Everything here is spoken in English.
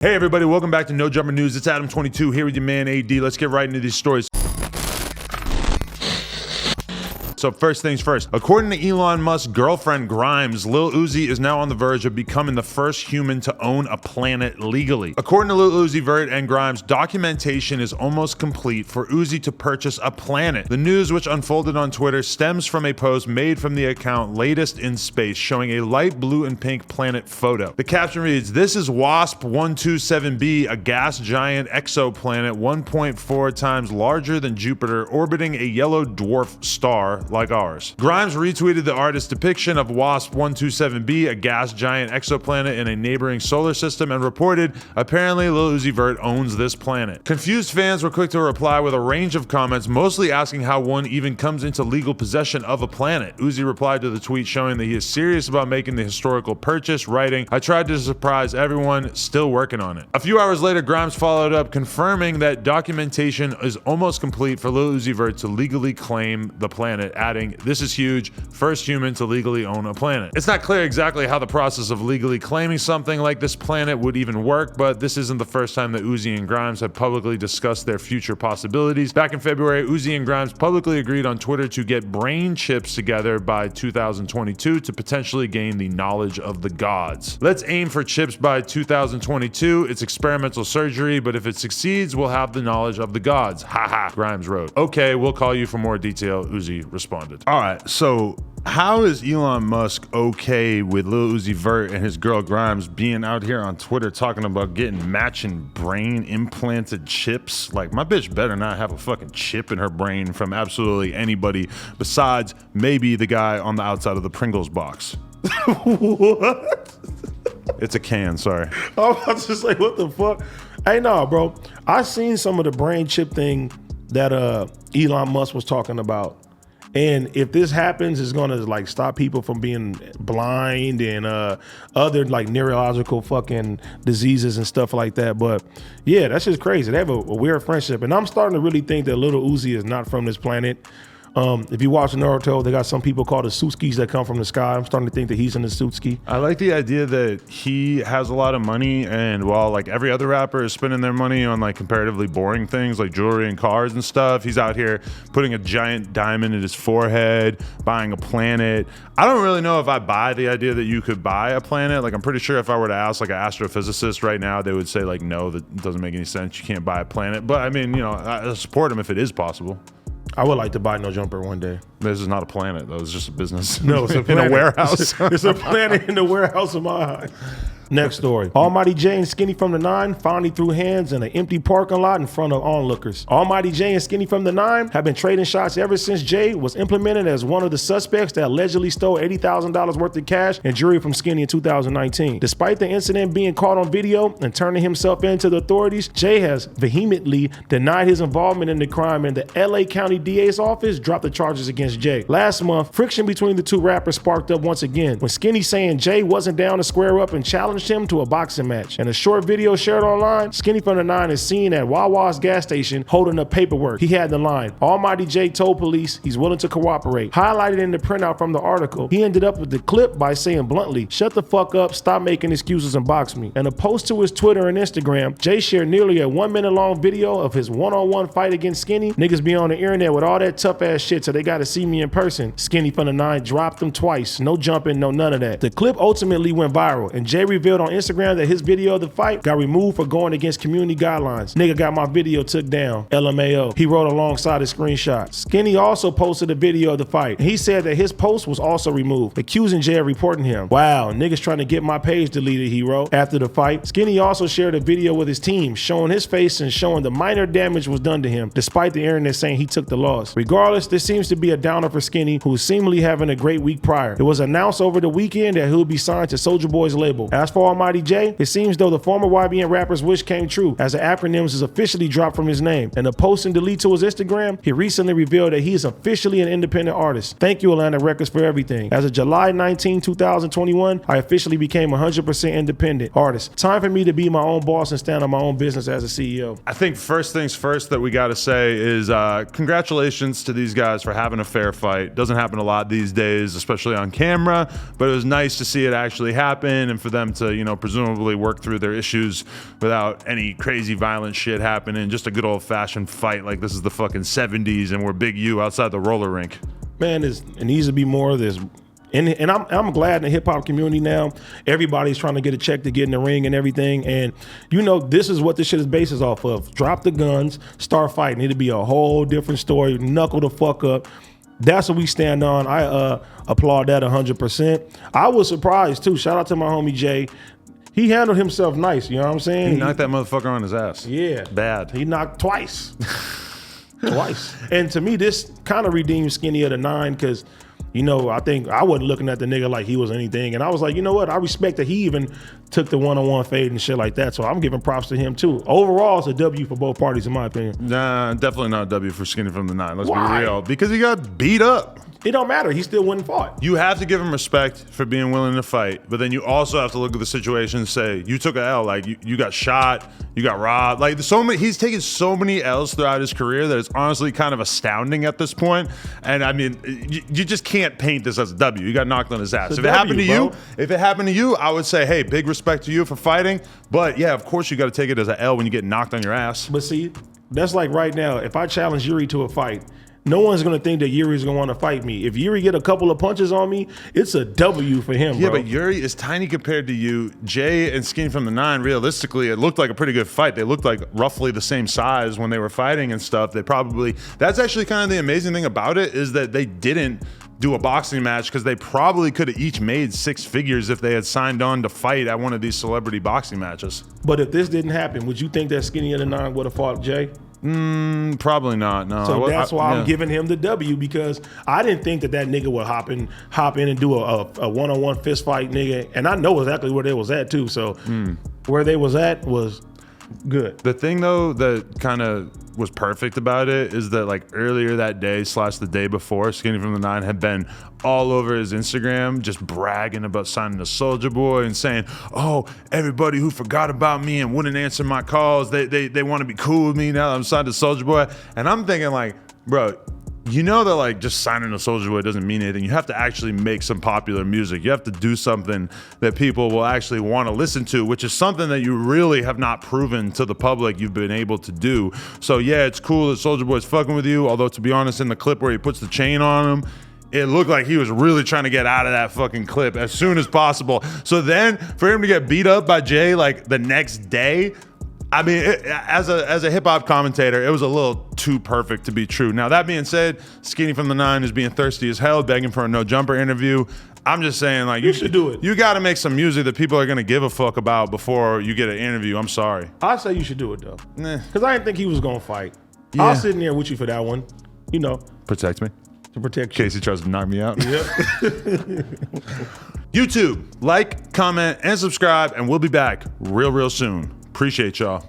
Hey everybody, welcome back to No Jumper News. It's Adam22 here with your man AD. Let's get right into these stories. So first things first, according to Elon Musk's girlfriend Grimes, Lil Uzi is now on the verge of becoming the first human to own a planet legally. According to Lil Uzi Vert and Grimes, documentation is almost complete for Uzi to purchase a planet. The news, which unfolded on Twitter, stems from a post made from the account Latest in Space showing a light blue and pink planet photo. The caption reads, "This is WASP-127b, a gas giant exoplanet 1.4 times larger than Jupiter, orbiting a yellow dwarf star like ours." Grimes retweeted the artist's depiction of WASP-127b, a gas giant exoplanet in a neighboring solar system, and reported, apparently Lil Uzi Vert owns this planet. Confused fans were quick to reply with a range of comments, mostly asking how one even comes into legal possession of a planet. Uzi replied to the tweet showing that he is serious about making the historical purchase, writing, "I tried to surprise everyone, still working on it." A few hours later, Grimes followed up, confirming that documentation is almost complete for Lil Uzi Vert to legally claim the planet, adding, "This is huge, first human to legally own a planet." It's not clear exactly how the process of legally claiming something like this planet would even work, but this isn't the first time that Uzi and Grimes have publicly discussed their future possibilities. Back in February, Uzi and Grimes publicly agreed on Twitter to get brain chips together by 2022 to potentially gain the knowledge of the gods. "Let's aim for chips by 2022. It's experimental surgery, but if it succeeds, we'll have the knowledge of the gods. Haha," Grimes wrote. "Okay, we'll call you for more detail," Uzi responded. All right, so how is Elon Musk okay with Lil Uzi Vert and his girl Grimes being out here on Twitter talking about getting matching brain implanted chips? Like, my bitch better not have a fucking chip in her brain from absolutely anybody besides maybe the guy on the outside of the Pringles box. What? It's a can, sorry. I was just like, what the fuck? Hey, no, bro. I seen some of the brain chip thing that Elon Musk was talking about. And if this happens, it's gonna like stop people from being blind and other like neurological fucking diseases and stuff like that. But yeah, that's just crazy. They have a weird friendship, and I'm starting to really think that Lil Uzi is not from this planet. If you watch Naruto, they got some people called the Sutskis that come from the sky. I'm starting to think that he's in the Sutski. I like the idea that he has a lot of money, and while like every other rapper is spending their money on like comparatively boring things like jewelry and cars and stuff, he's out here putting a giant diamond in his forehead, buying a planet. I don't really know if I buy the idea that you could buy a planet. Like, I'm pretty sure if I were to ask like an astrophysicist right now, they would say like, no, that doesn't make any sense. You can't buy a planet. But I mean, you know, I support him if it is possible. I would like to buy No Jumper one day. This is not a planet, though. It's just a business. No, it's a planet. In a warehouse. It's a planet in the warehouse of my eyes. Next story. Almighty Jay and Skinny from the 9 finally threw hands in an empty parking lot in front of onlookers. Almighty Jay and Skinny from the 9 have been trading shots ever since Jay was implemented as one of the suspects that allegedly stole $80,000 worth of cash and jewelry from Skinny in 2019. Despite the incident being caught on video and turning himself in to the authorities, Jay has vehemently denied his involvement in the crime, and the LA County DA's office dropped the charges against Jay. Last month, friction between the two rappers sparked up once again when Skinny saying Jay wasn't down to square up and challenged him to a boxing match. In a short video shared online, Skinny from the 9 is seen at Wawa's gas station holding up paperwork. He had the line, "Almighty Jay told police he's willing to cooperate." Highlighted in the printout from the article, he ended up with the clip by saying bluntly, "Shut the fuck up, stop making excuses and box me." In a post to his Twitter and Instagram, Jay shared nearly a 1 minute long video of his one-on-one fight against Skinny. "Niggas be on the internet with all that tough ass shit, so they gotta see me in person." Skinny from the 9 dropped him twice. No jumping, no none of that. The clip ultimately went viral, and Jay revealed on Instagram that his video of the fight got removed for going against community guidelines. "Nigga got my video took down. LMAO." He wrote alongside his screenshot. Skinny also posted a video of the fight. He said that his post was also removed, accusing Jay of reporting him. "Wow, niggas trying to get my page deleted," he wrote. After the fight, Skinny also shared a video with his team showing his face and showing the minor damage was done to him, despite the internet saying he took the loss. Regardless, this seems to be a downer for Skinny, who's seemingly having a great week prior. It was announced over the weekend that he'll be signed to Soulja Boy's label. As for Almighty Jay, it seems though the former YBN rapper's wish came true, as the acronyms is officially dropped from his name. In a post and delete to his Instagram, he recently revealed that he is officially an independent artist. "Thank you, Atlanta Records, for everything. As of July 19, 2021, I officially became 100% independent artist. Time for me to be my own boss and stand on my own business as a CEO." I think first things first that we got to say is congratulations to these guys for having a fair fight. Doesn't happen a lot these days, especially on camera, but it was nice to see it actually happen and for them to, to, you know, presumably work through their issues without any crazy violent shit happening. Just a good old fashioned fight like this is the fucking 70s and we're Big U outside the roller rink. Man, it needs to be more of this. And I'm glad in the hip hop community now, everybody's trying to get a check to get in the ring and everything. And you know, this is what this shit is based off of. Drop the guns, start fighting. It'll be a whole different story. Knuckle the fuck up. That's what we stand on. I applaud that 100%. I was surprised too. Shout out to my homie Jay. He handled himself nice, you know what I'm saying? He knocked that motherfucker on his ass. Yeah. Bad. He knocked twice. Twice. And to me, this kind of redeemed Skinny of the 9 because, you know, I think I wasn't looking at the nigga like he was anything. And I was like, you know what? I respect that he even took the one-on-one fade and shit like that. So I'm giving props to him too. Overall, it's a W for both parties in my opinion. Nah, definitely not a W for Skinny from the 9. Let's Why? be real. Because he got beat up. It don't matter. He still wouldn't fought. You have to give him respect for being willing to fight, but then you also have to look at the situation and say, you took an L. Like, you got shot, you got robbed. Like, he's taken so many L's throughout his career that it's honestly kind of astounding at this point. And I mean, you just can't paint this as a W. You got knocked on his ass. If it happened to you, I would say, hey, big respect to you for fighting. But yeah, of course you got to take it as an L when you get knocked on your ass. But see, that's like right now, if I challenge Yuri to a fight, no one's gonna think that Yuri's gonna want to fight me. If Yuri get a couple of punches on me, it's a W for him, yeah, bro. but Yuri is tiny compared to you. Jay and Skinny from the 9, realistically, it looked like a pretty good fight. They looked like roughly the same size when they were fighting and stuff. That's actually kind of the amazing thing about it is that they didn't do a boxing match because they probably could have each made 6 figures if they had signed on to fight at one of these celebrity boxing matches. But if this didn't happen, would you think that Skinny of the 9 would have fought Jay? Probably not. No. So that's why I'm giving him the W because I didn't think that nigga would hop in and do a one-on-one fist fight, nigga. And I know exactly where they was at too. So where they was at was good. The thing though that kind of was perfect about it is that like earlier that day / the day before, Skinny from the 9 had been all over his Instagram just bragging about signing to Soulja Boy and saying, oh, everybody who forgot about me and wouldn't answer my calls, they want to be cool with me now that I'm signed to Soulja Boy. And I'm thinking like, bro, you know that like just signing to Soulja Boy doesn't mean anything. You have to actually make some popular music. You have to do something that people will actually want to listen to, which is something that you really have not proven to the public you've been able to do. So yeah, it's cool that Soulja Boy's fucking with you, although to be honest, in the clip where he puts the chain on him, it looked like he was really trying to get out of that fucking clip as soon as possible. So then for him to get beat up by Jay like the next day, I mean, as a hip hop commentator, it was a little too perfect to be true. Now, that being said, Skinny from the 9 is being thirsty as hell, begging for a No Jumper interview. I'm just saying, like, you should do it. You got to make some music that people are going to give a fuck about before you get an interview. I'm sorry. I say you should do it, though. Nah. Because I didn't think he was going to fight. Yeah. I was sitting there with you for that one, you know. Protect me. To protect In you. case he tries to knock me out. Yep. YouTube, like, comment, and subscribe, and we'll be back real soon. Appreciate y'all.